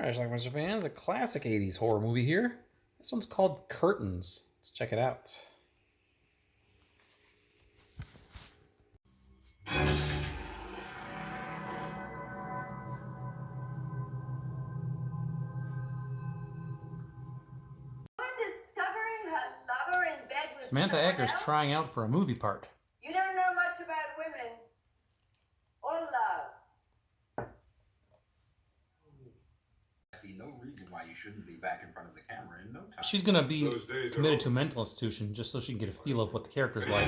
Alright, Schlockmeister fans, a classic 80s horror movie here. This one's called Curtains. Let's check it out. Samantha Egger's trying out for a movie part. You don't know much about women or love. I see no reason why you shouldn't be back in front of the camera in no time. She's going to be committed to a mental institution just so she can get a feel of what the character's like.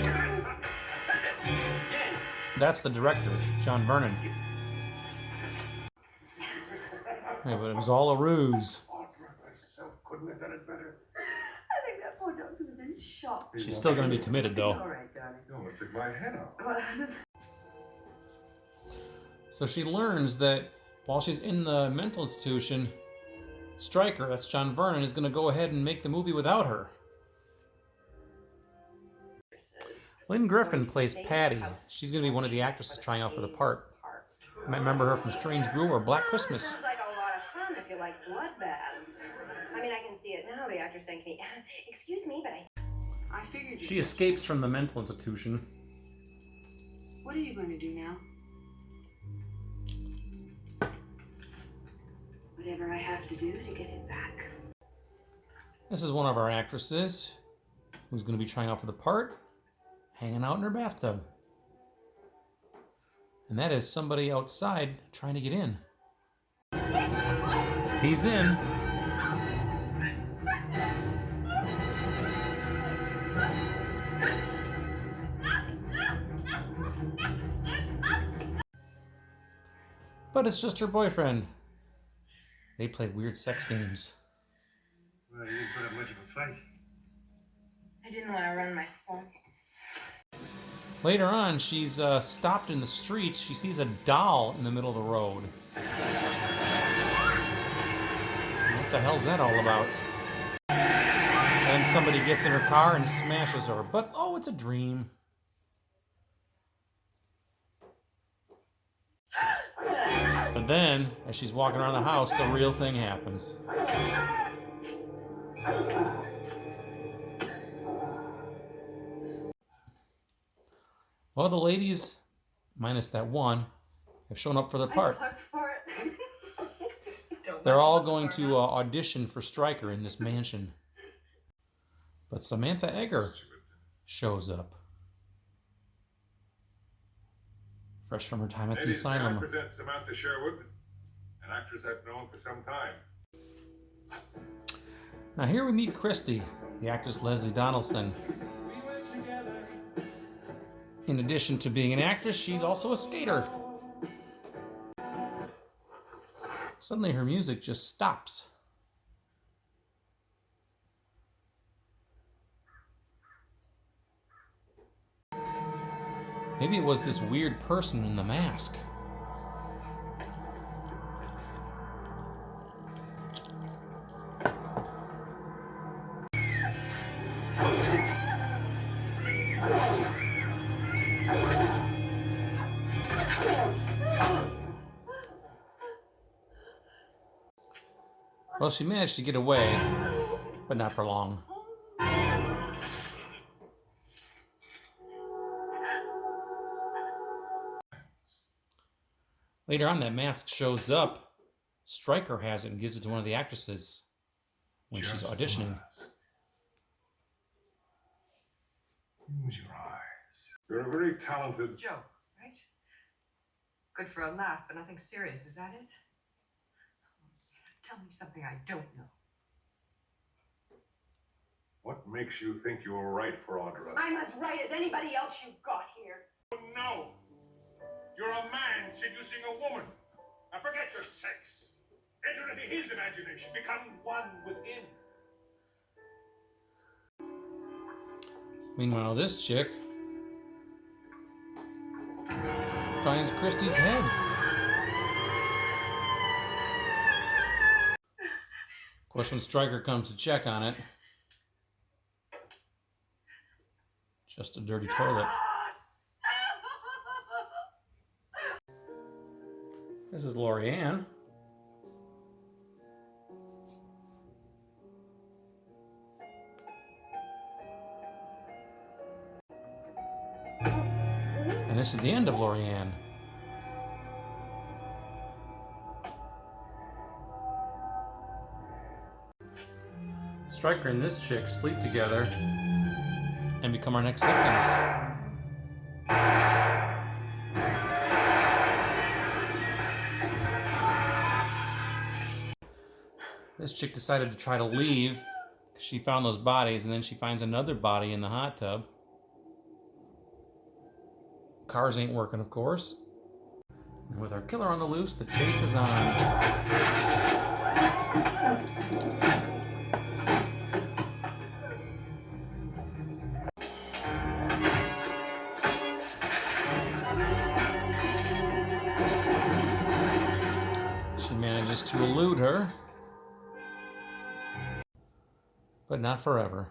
That's the director, John Vernon. Yeah, but it was all a ruse. Couldn't have done it better. I think that poor doctor was in shock. She's still going to be committed, though. All right, darling. You almost took my head off. So she learns that while she's in the mental institution, Stryker, that's John Vernon, is going to go ahead and make the movie without her. Lynn Griffin plays Patty. She's going to be one of the actresses trying out for the part. You might remember her from Strange Brew or Black Christmas. Sounds like a lot of fun if you like bloodbaths. I mean, I can see it now. The actor saying to me, "Excuse me, but I figured." She escapes from the mental institution. What are you going to do now? Whatever I have to do to get it back. This is one of our actresses who's going to be trying out for the part, hanging out in her bathtub. And that is somebody outside trying to get in. He's in. But it's just her boyfriend. They play weird sex games. Well, you didn't put up much of a fight. I didn't want to run myself. Later on, she's stopped in the street. She sees a doll in the middle of the road. What the hell's that all about? And somebody gets in her car and smashes her. But, oh, it's a dream. But then, as she's walking around the house, the real thing happens. Well, the ladies, minus that one, have shown up for the part. They're all going to audition for Stryker in this mansion. But Samantha Egger shows up. Fresh from her time at the asylum. I present Samantha Sherwood, an actress I've known for some time. Now here we meet Christy, the actress Leslie Donaldson. In addition to being an actress, she's also a skater. Suddenly her music just stops. Maybe it was this weird person in the mask. Well, she managed to get away, but not for long. Later on, that mask shows up. Stryker has it and gives it to one of the actresses when she's auditioning. Use your eyes. You're a very talented... Joke, right? Good for a laugh, but nothing serious, is that it? Tell me something I don't know. What makes you think you're right for Audra? I'm as right as anybody else you've got here. No! You're a man seducing a woman. Now forget your sex. Enter into his imagination. Become one with him. Meanwhile, this chick finds Christy's head. Of course, when Stryker comes to check on it, just a dirty toilet. This is Lori Ann. And this is the end of Lorianne. Stryker and this chick sleep together and become our next victims. This chick decided to try to leave. She found those bodies, and then she finds another body in the hot tub. Cars ain't working, of course. And with our killer on the loose, the chase is on. She manages to elude her, but not forever.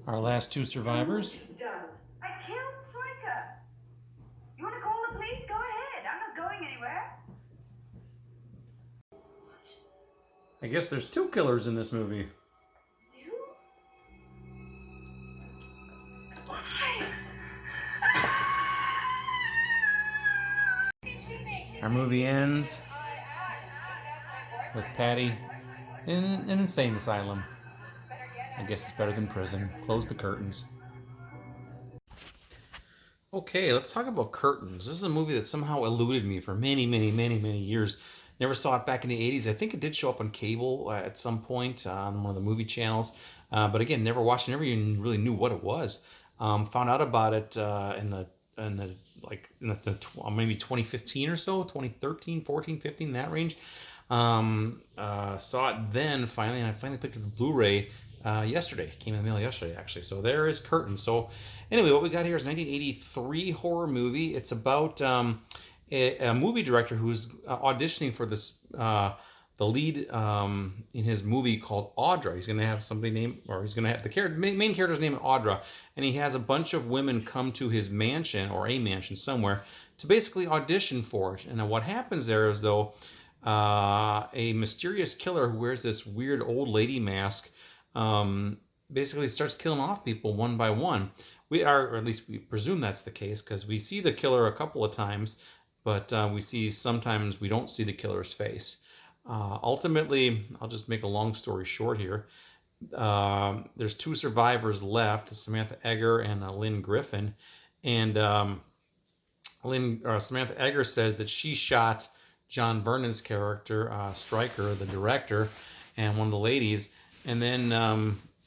Our last two survivors. Done. I killed Stryker. You want to call the police? Go ahead. I'm not going anywhere. I guess there's two killers in this movie. You? Why? Our movie ends with Patty in an insane asylum. I guess it's better than prison. Close the curtains. Okay, let's talk about Curtains. This is a movie that somehow eluded me for many years. Never saw it back in the 80s. I think it did show up on cable at some point on one of the movie channels. But again, never watched it, never even really knew what it was. Found out about it maybe 2015 or so, 2013, 14, 15, that range. Saw it then finally, and I finally picked up the Blu-ray yesterday. Came in the mail yesterday, actually. So there is Curtain. So anyway, what we got here is a 1983 horror movie. It's about a movie director who's auditioning for this the lead in his movie called Audra. He's going to have somebody named, or he's going to have the main character's name Audra, and he has a bunch of women come to his mansion, or a mansion somewhere, to basically audition for it. And what happens there is, though, a mysterious killer who wears this weird old lady mask basically starts killing off people one by one. Or at least we presume that's the case, because we see the killer a couple of times, but sometimes we don't see the killer's face. Ultimately, I'll just make a long story short here. There's two survivors left, Samantha Eggar and Lynn Griffin. And Samantha Eggar says that she shot John Vernon's character, Stryker, the director, and one of the ladies. And then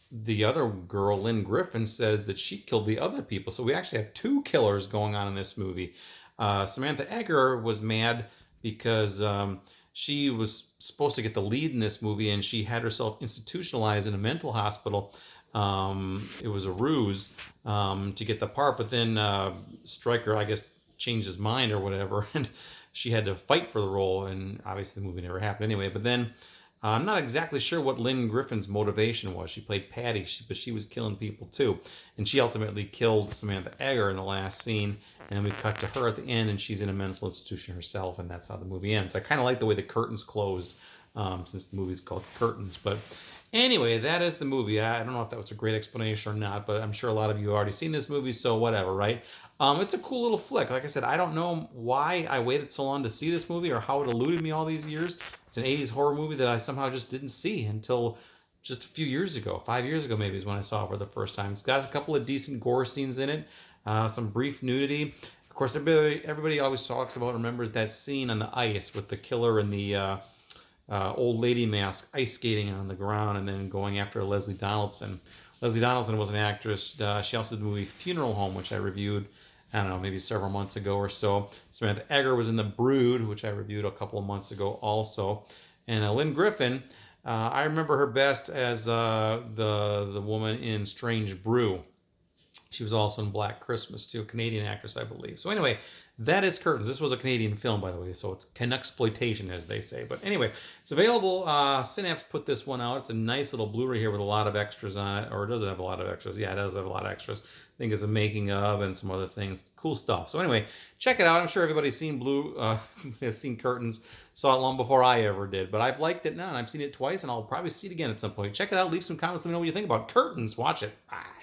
the other girl, Lynn Griffin, says that she killed the other people. So we actually have two killers going on in this movie. Samantha Eggar was mad because she was supposed to get the lead in this movie, and she had herself institutionalized in a mental hospital. It was a ruse to get the part, but then Stryker, I guess, changed his mind or whatever, and she had to fight for the role, and obviously the movie never happened anyway. But then I'm not exactly sure what Lynn Griffin's motivation was. She played Patty, but she was killing people too. And she ultimately killed Samantha Eggar in the last scene. And then we cut to her at the end, and she's in a mental institution herself, and that's how the movie ends. I kind of like the way the curtains closed, since the movie's called Curtains. But anyway, that is the movie. I don't know if that was a great explanation or not, but I'm sure a lot of you have already seen this movie, so whatever, right? It's a cool little flick. Like I said, I don't know why I waited so long to see this movie or how it eluded me all these years. It's an 80s horror movie that I somehow just didn't see until just a few years ago. 5 years ago maybe is when I saw it for the first time. It's got a couple of decent gore scenes in it, some brief nudity. Of course, everybody always talks about, remembers that scene on the ice with the killer and the old lady mask ice skating on the ground and then going after Leslie Donaldson. Leslie Donaldson was an actress. She also did the movie Funeral Home, which I reviewed, I don't know, maybe several months ago or so. Samantha Eggar was in The Brood, which I reviewed a couple of months ago also. And Lynn Griffin, I remember her best as the woman in Strange Brew. She was also in Black Christmas too, a Canadian actress, I believe. So anyway, That is Curtains. This was a Canadian film, by the way, so it's Canucksploitation, as they say. But anyway, it's available. Synapse put this one out. It's a nice little Blu-ray here with a lot of extras on it. Or does it have a lot of extras? Yeah, it does have a lot of extras. I think it's a making of and some other things. Cool stuff. So anyway, check it out. I'm sure everybody's seen has seen Curtains. Saw it long before I ever did. But I've liked it now, and I've seen it twice, and I'll probably see it again at some point. Check it out. Leave some comments. Let me know what you think about Curtains. Watch it. Bye.